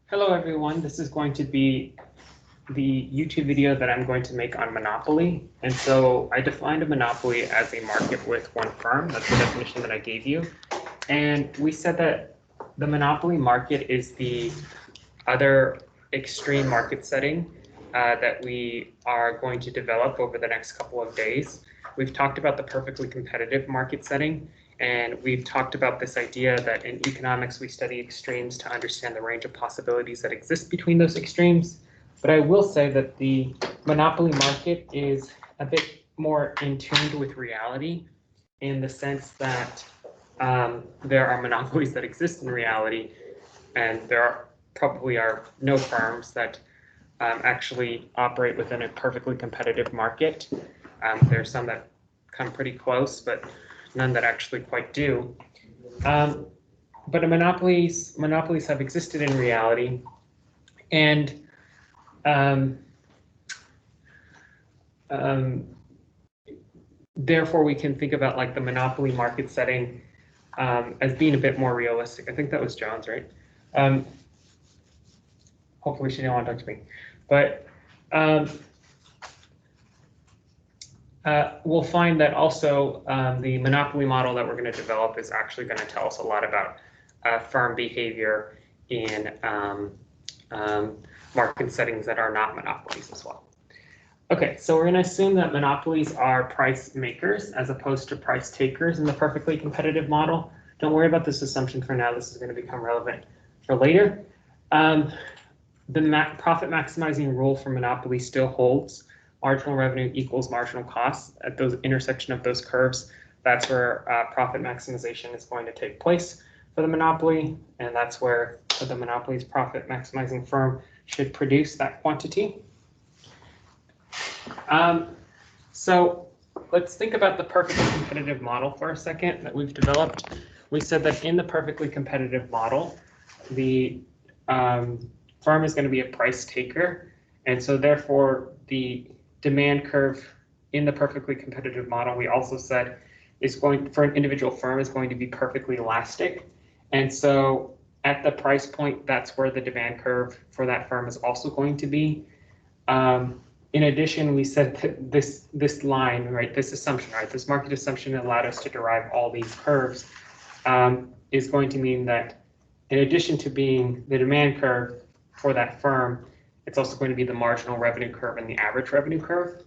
Hello everyone, this is going to be the YouTube video that I'm going to make on monopoly. And so I defined a monopoly as a market with one firm. That's the definition that I gave you. And we said that the monopoly market is the other extreme market setting that we are going to develop over the next couple of days. We've talked about the perfectly competitive market setting, and we've talked about this idea that in economics we study extremes to understand the range of possibilities that exist between those extremes. But I will say that the monopoly market is a bit more in tune with reality in the sense that there are monopolies that exist in reality, and there probably are no firms that actually operate within a perfectly competitive market. There's some that come pretty close, but none that actually quite do. But monopolies have existed in reality, and therefore we can think about like the monopoly market setting as being a bit more realistic. I think that was Jones, right? Hopefully she didn't want to talk to me, but we'll find that also the monopoly model that we're going to develop is actually going to tell us a lot about firm behavior in market settings that are not monopolies as well. Okay, so we're going to assume that monopolies are price makers as opposed to price takers in the perfectly competitive model. Don't worry about this assumption for now. This is going to become relevant for later. The profit maximizing rule for monopoly still holds. Marginal revenue equals marginal costs. At the intersection of those curves, that's where profit maximization is going to take place for the monopoly, and that's where the monopoly's profit maximizing firm should produce that quantity. So let's think about the perfectly competitive model for a second that we've developed. We said that in the perfectly competitive model, the firm is going to be a price taker, and so therefore the demand curve in the perfectly competitive model, we also said, is going for an individual firm is going to be perfectly elastic. And so at the price point, that's where the demand curve for that firm is also going to be. In addition, we said that this line, right, this assumption, right, this market assumption that allowed us to derive all these curves is going to mean that in addition to being the demand curve for that firm, it's also going to be the marginal revenue curve and the average revenue curve.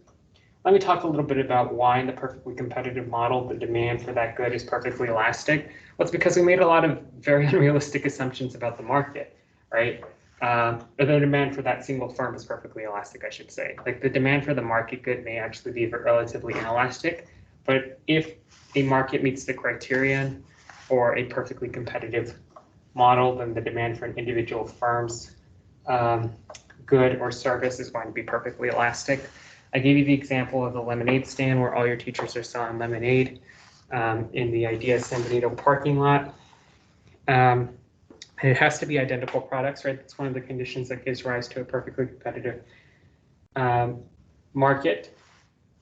Let me talk a little bit about why in the perfectly competitive model, the demand for that good is perfectly elastic. Well, it's because we made a lot of very unrealistic assumptions about the market, right? The demand for that single firm is perfectly elastic, I should say. Like the demand for the market good may actually be relatively inelastic, but if a market meets the criterion for a perfectly competitive model, then the demand for an individual firm's good or service is going to be perfectly elastic. I gave you the example of the lemonade stand where all your teachers are selling lemonade in the Idea San Benito parking lot. It has to be identical products, right? That's one of the conditions that gives rise to a perfectly competitive market.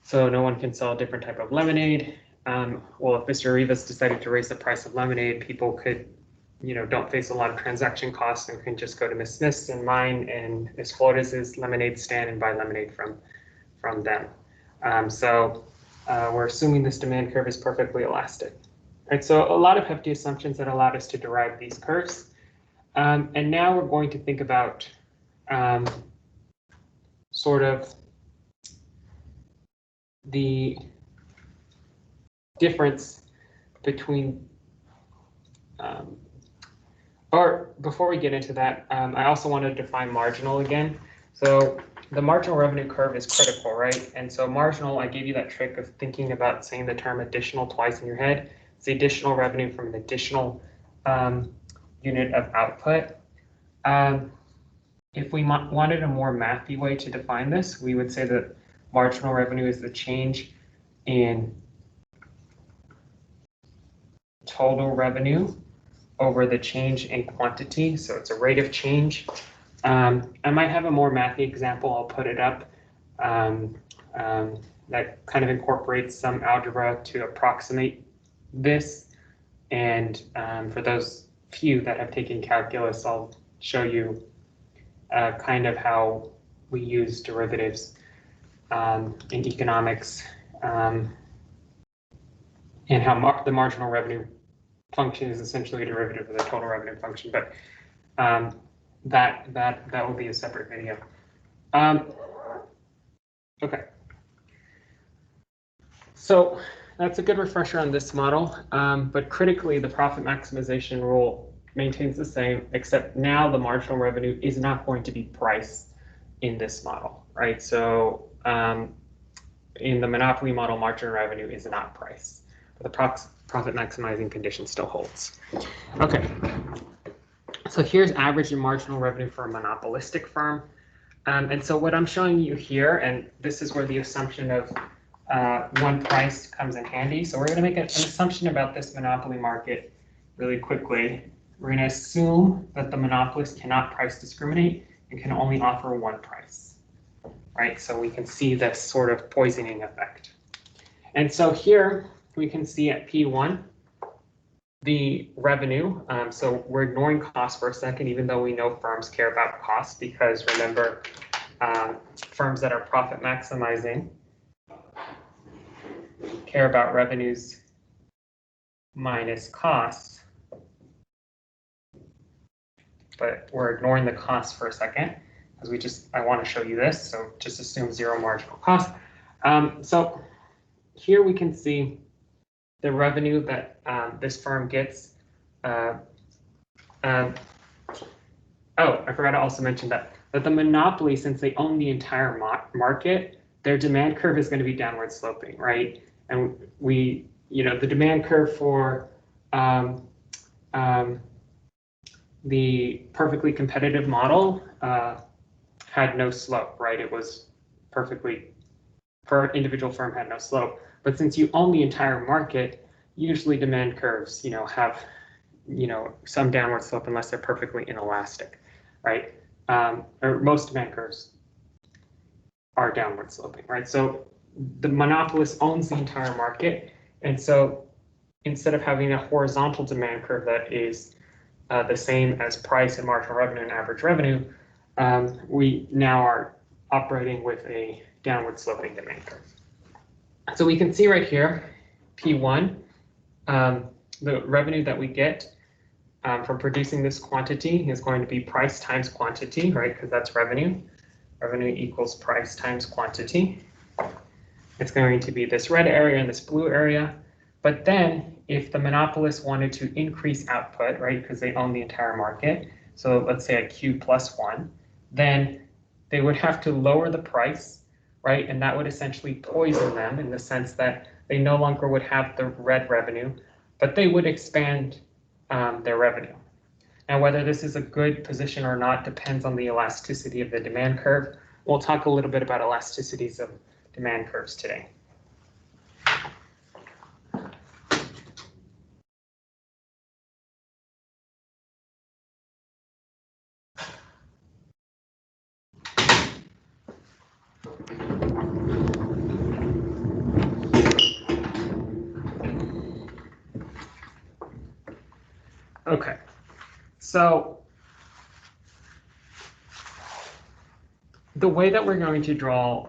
So no one can sell a different type of lemonade. Well, if Mr. Rivas decided to raise the price of lemonade, people could, don't face a lot of transaction costs and can just go to Miss Smith's and mine and Miss Flores' lemonade stand and buy lemonade from them. So we're assuming this demand curve is perfectly elastic. Right, so a lot of hefty assumptions that allowed us to derive these curves. And now we're going to think about sort of the difference between, or before we get into that, I also want to define marginal again. So the marginal revenue curve is critical, right? And so marginal, I gave you that trick of thinking about saying the term additional twice in your head. It's the additional revenue from an additional unit of output. If we wanted a more mathy way to define this, we would say that marginal revenue is the change in total revenue over the change in quantity. So it's a rate of change. I might have a more mathy example. I'll put it up that kind of incorporates some algebra to approximate this. And for those few that have taken calculus, I'll show you kind of how we use derivatives in economics, and how the marginal revenue function is essentially a derivative of the total revenue function, but that will be a separate video. Okay. So that's a good refresher on this model, but critically, the profit maximization rule maintains the same, except now the marginal revenue is not going to be priced in this model, right? So in the monopoly model, marginal revenue is not priced, but the profit maximizing condition still holds. Okay, so here's average and marginal revenue for a monopolistic firm. And so what I'm showing you here, and this is where the assumption of one price comes in handy. So we're going to make an assumption about this monopoly market really quickly. We're going to assume that the monopolist cannot price discriminate and can only offer one price, right? So we can see this sort of poisoning effect. And so here we can see at P1 the revenue. So we're ignoring cost for a second, even though we know firms care about cost, because remember, firms that are profit maximizing care about revenues minus costs, but we're ignoring the cost for a second because I want to show you this. So just assume zero marginal cost. So here we can see the revenue that this firm gets. Oh, I forgot to also mention that the monopoly, since they own the entire market, their demand curve is going to be downward sloping, right? And the demand curve for the perfectly competitive model had no slope, right? It was perfectly, per individual firm had no slope. But since you own the entire market, usually demand curves, have, some downward slope unless they're perfectly inelastic, right? Or most demand curves are downward sloping, right? So the monopolist owns the entire market. And so instead of having a horizontal demand curve that is the same as price and marginal revenue and average revenue, we now are operating with a downward sloping demand curve. So we can see right here, P1, the revenue that we get from producing this quantity is going to be price times quantity, right? Because that's revenue. Revenue equals price times quantity. It's going to be this red area and this blue area. But then if the monopolist wanted to increase output, right, because they own the entire market, so let's say at Q plus 1, then they would have to lower the price, right? And that would essentially poison them in the sense that they no longer would have the red revenue, but they would expand their revenue. Now, whether this is a good position or not depends on the elasticity of the demand curve. We'll talk a little bit about elasticities of demand curves today. Okay, so the way that we're going to draw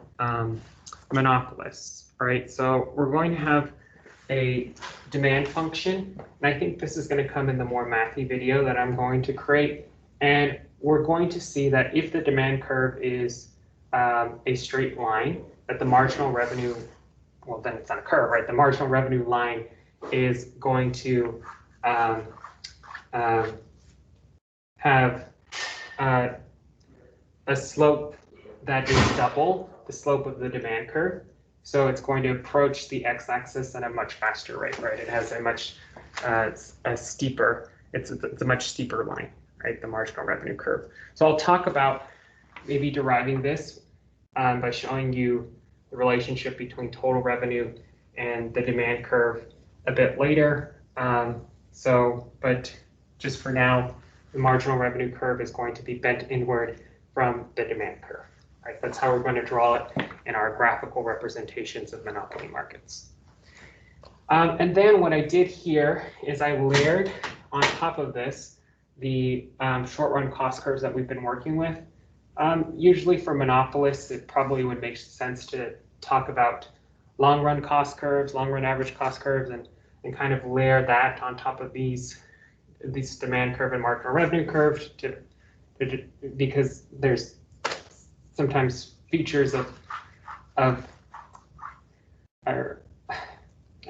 monopolists, right? So we're going to have a demand function, and I think this is going to come in the more mathy video that I'm going to create. And we're going to see that if the demand curve is a straight line, that the marginal revenue, well, then it's not a curve, right? The marginal revenue line is going to have a slope that is double the slope of the demand curve. So it's going to approach the x-axis at a much faster rate, right? It has a much steeper, it's a much steeper line, right? The marginal revenue curve. So I'll talk about maybe deriving this by showing you the relationship between total revenue and the demand curve a bit later. But just for now, the marginal revenue curve is going to be bent inward from the demand curve, right? That's how we're going to draw it in our graphical representations of monopoly markets. And then what I did here is I layered on top of this the short run cost curves that we've been working with. Usually for monopolists, it probably would make sense to talk about long run cost curves, long run average cost curves, and kind of layer that on top of these demand curve and marginal revenue curve because there's sometimes features of or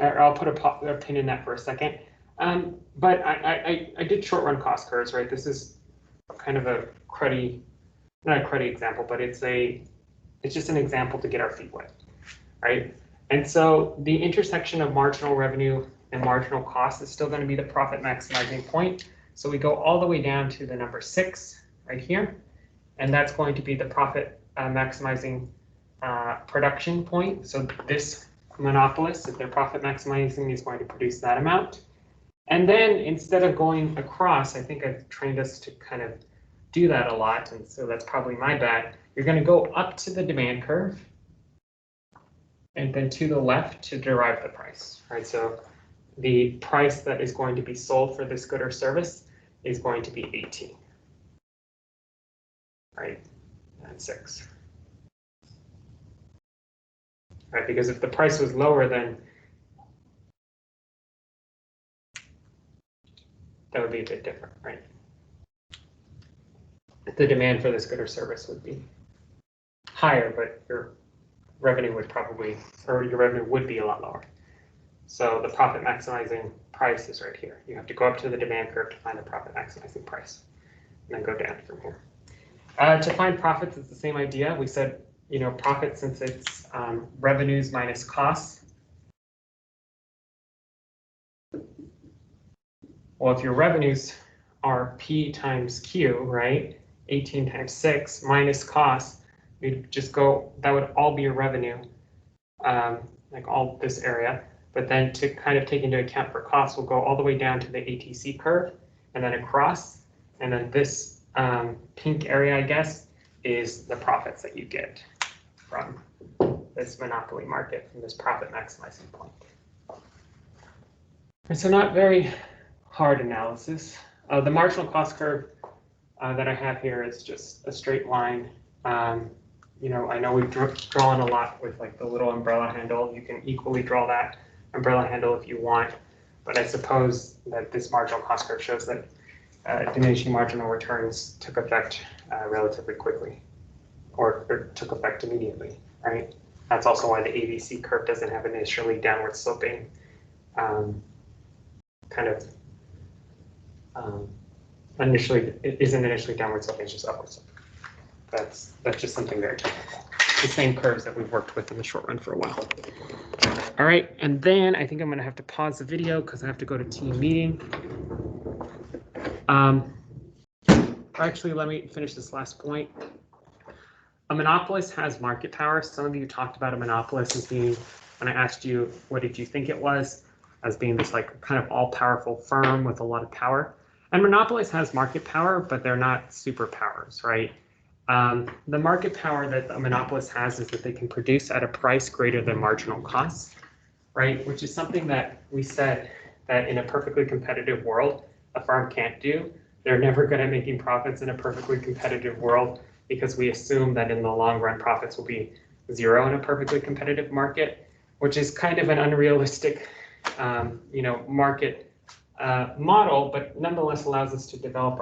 I'll put a pin in that for a second. But I did short run cost curves, right? This is kind of a cruddy, not a cruddy example, but it's just an example to get our feet wet, right? And so the intersection of marginal revenue and marginal cost is still going to be the profit maximizing point. So we go all the way down to the number 6 right here, and that's going to be the profit maximizing production point. So this monopolist, if they're profit maximizing, is going to produce that amount. And then instead of going across, I think I've trained us to kind of do that a lot, and so that's probably my bad. You're going to go up to the demand curve and then to the left to derive the price, right? So the price that is going to be sold for this good or service is going to be 18, right? And 6. Right, because if the price was lower, then that would be a bit different, right? The demand for this good or service would be higher, but your revenue would probably, or your revenue would be a lot lower. So the profit maximizing price is right here. You have to go up to the demand curve to find the profit maximizing price, and then go down from here. To find profits, it's the same idea. We said, profit, since it's revenues minus costs. Well, if your revenues are P times Q, right? 18 times 6 minus costs, we'd just go, that would all be your revenue, like all this area. But then to kind of take into account for costs, we'll go all the way down to the ATC curve and then across. And then this pink area, I guess, is the profits that you get from this monopoly market, from this profit maximizing point. And so not very hard analysis. The marginal cost curve that I have here is just a straight line. I know we've drawn a lot with like the little umbrella handle. You can equally draw that umbrella handle if you want, but I suppose that this marginal cost curve shows that diminishing marginal returns took effect relatively quickly, or took effect immediately, right? That's also why the ABC curve doesn't have initially downward sloping initially, it isn't initially downward sloping, it's just upward sloping. That's just something very technical. The same curves that we've worked with in the short run for a while. All right, and then I think I'm gonna have to pause the video because I have to go to team meeting. Actually, let me finish this last point. A monopolist has market power. Some of you talked about a monopolist as being, when I asked you, what did you think it was, as being this like kind of all-powerful firm with a lot of power. And monopolist has market power, but they're not superpowers, right? The market power that a monopolist has is that they can produce at a price greater than marginal costs, right? Which is something that we said that in a perfectly competitive world, a firm can't do. They're never good at making profits in a perfectly competitive world because we assume that in the long run, profits will be 0 in a perfectly competitive market, which is kind of an unrealistic, market model, but nonetheless allows us to develop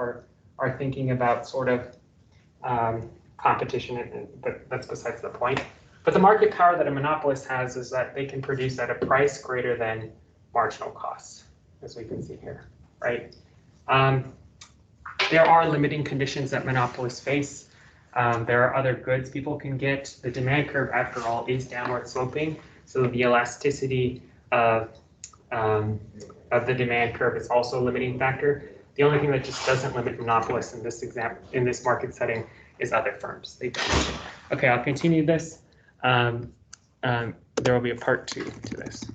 our thinking about sort of competition, but that's besides the point. But the market power that a monopolist has is that they can produce at a price greater than marginal costs, as we can see here, right? There are limiting conditions that monopolists face. There are other goods people can get. The demand curve, after all, is downward sloping, so the elasticity of the demand curve is also a limiting factor. The only thing that just doesn't limit monopolists in this market setting is other firms. They don't. Okay, I'll continue this. There will be a part 2 to this.